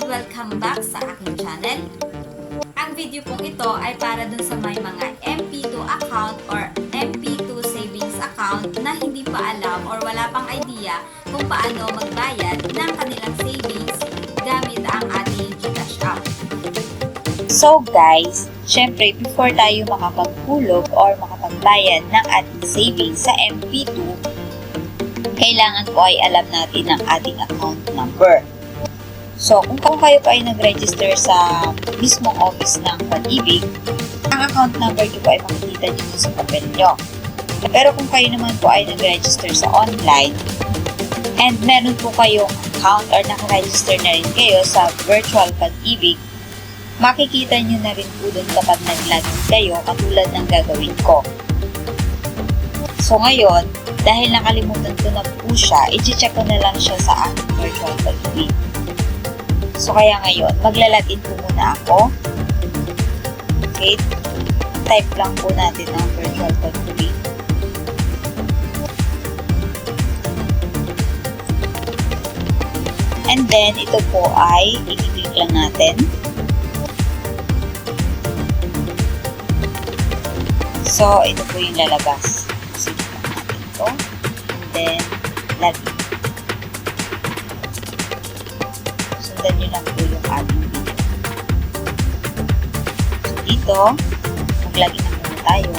welcome back sa aking channel. Ang video pong ito ay para dun sa may mga MP2 account or MP2 savings account na hindi pa alam or wala pang idea kung paano magbayad ng kanilang savings gamit ang ating GCash app. So guys, syempre before tayo makapaghulog or makapagbayad ng ating savings sa MP2, kailangan po ay alam natin ang ating account number. So, kung kayo po ay nag-register sa mismong office ng Pag-ibig, ang account number nyo po ay makikita dito sa papel nyo. Pero kung kayo naman po ay nag-register sa online, and meron po kayong account or naka-register na rin kayo sa virtual Pag-ibig, makikita nyo na rin po dun kapag nag-login kayo katulad ng gagawin ko. So ngayon, dahil nakalimutan ko na po siya, i-check ko na lang siya sa aking virtual Pag-ibig. So, kaya ngayon, maglalagin po muna ako. Okay. Type lang po natin ang virtual Pag-ibig. And then, ito po ay i-click lang natin. So, ito po yung lalabas. Sige lang natin ito. And then, lagin. Sundan nyo lang po yung ating video. So, dito, maglagin na muna tayo.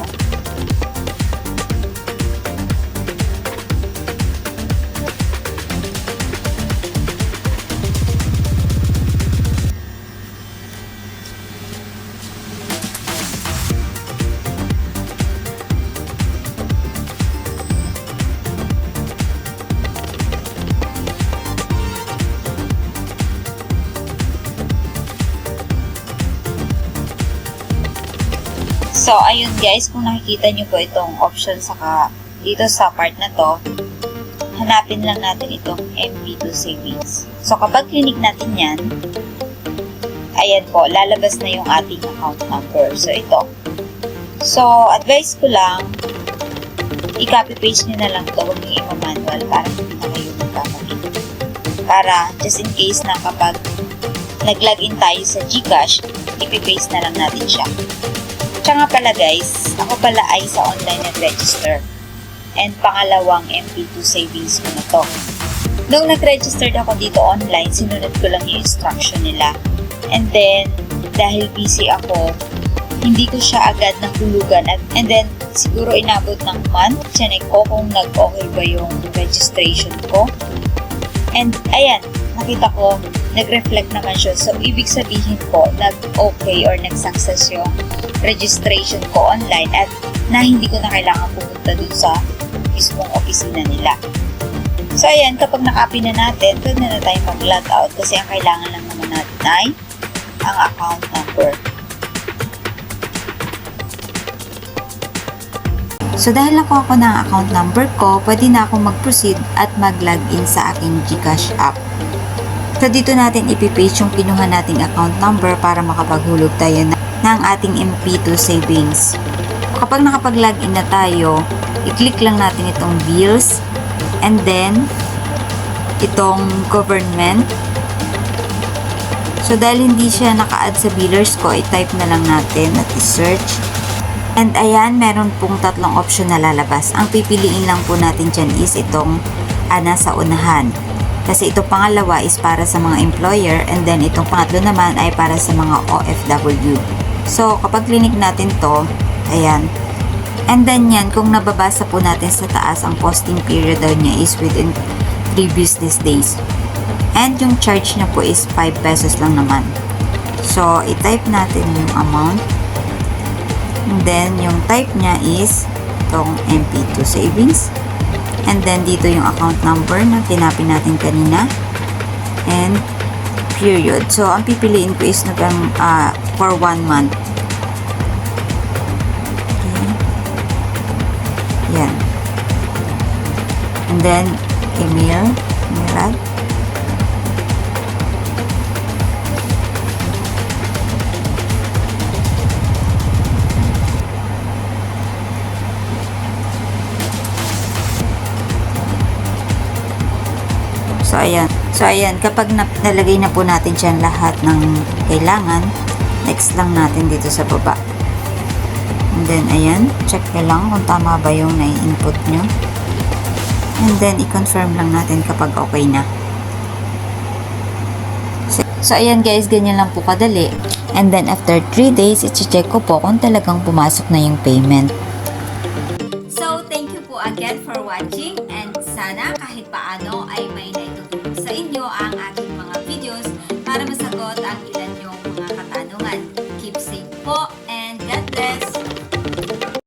So, ayun guys, kung nakikita nyo po itong option dito sa part na to, hanapin lang natin itong MP2 savings. So, kapag clinic natin yan, ayan po, lalabas na yung ating account number. So, ito. So, advice ko lang, i-copy-paste nyo na lang ito, huwag nyo i-manual para hindi na kayo magkamali. Para, just in case na kapag nag-login tayo sa GCash, i-paste na lang natin siya. Tsaka nga pala guys, ako pala ay sa online nag-register. And pangalawang MP2 savings ko na to. Nung nag-register ako dito online, sinunod ko lang yung instruction nila. And then, dahil busy ako, hindi ko siya agad nahulugan. And then, siguro inabot ng month, chinek ko kung nag-okay ba yung registration ko. And ayan, nakita ko, nag-reflect naman siya. So, ibig sabihin ko, nag-okay or nag-success yung registration ko online at na hindi ko na kailangan pumunta dun sa mismong opisina nila. So, ayan, kapag na-copy na natin, doon na tayo mag-log out kasi ang kailangan lang naman natin ay ang account number. So, dahil nakuha ko na ang account number ko, pwede na akong mag-proceed at mag-login sa aking GCash app. So, dito natin ipipaste yung kinuha nating account number para makapaghulog tayo ng ating MP2 savings. Kapag nakapag-login na tayo, i-click lang natin itong bills and then itong government. So, dahil hindi siya naka-add sa billers ko, i-type na lang natin at i-search. And ayan, meron pong tatlong option na lalabas. Ang pipiliin lang po natin dyan is itong nasa unahan. Kasi itong pangalawa is para sa mga employer and then itong pangatlo naman ay para sa mga OFW. So, kapag clinic natin to, ayan. And then yan, kung nababasa po natin sa taas, ang posting period daw niya is within 3 business days. And yung charge niya po is 5 pesos lang naman. So, i-type natin yung amount. And then, yung type niya is itong MP2 savings. And then, dito yung account number na tinapin natin kanina. And period. So, ang pipiliin ko is for 1 month. Okay. Yan. And then, email. So, ayan. So, ayan, kapag nalagay na po natin dyan lahat ng kailangan, next lang natin dito sa baba. And then, ayan, check nyo lang kung tama ba yung nai-input nyo. And then, i-confirm lang natin kapag okay na. So, ayan guys, ganyan lang po kadali. And then, after 3 days, i-check ko po kung talagang pumasok na yung payment. So, thank you po again for watching. And sana kahit paano ay may naitutulong sa inyo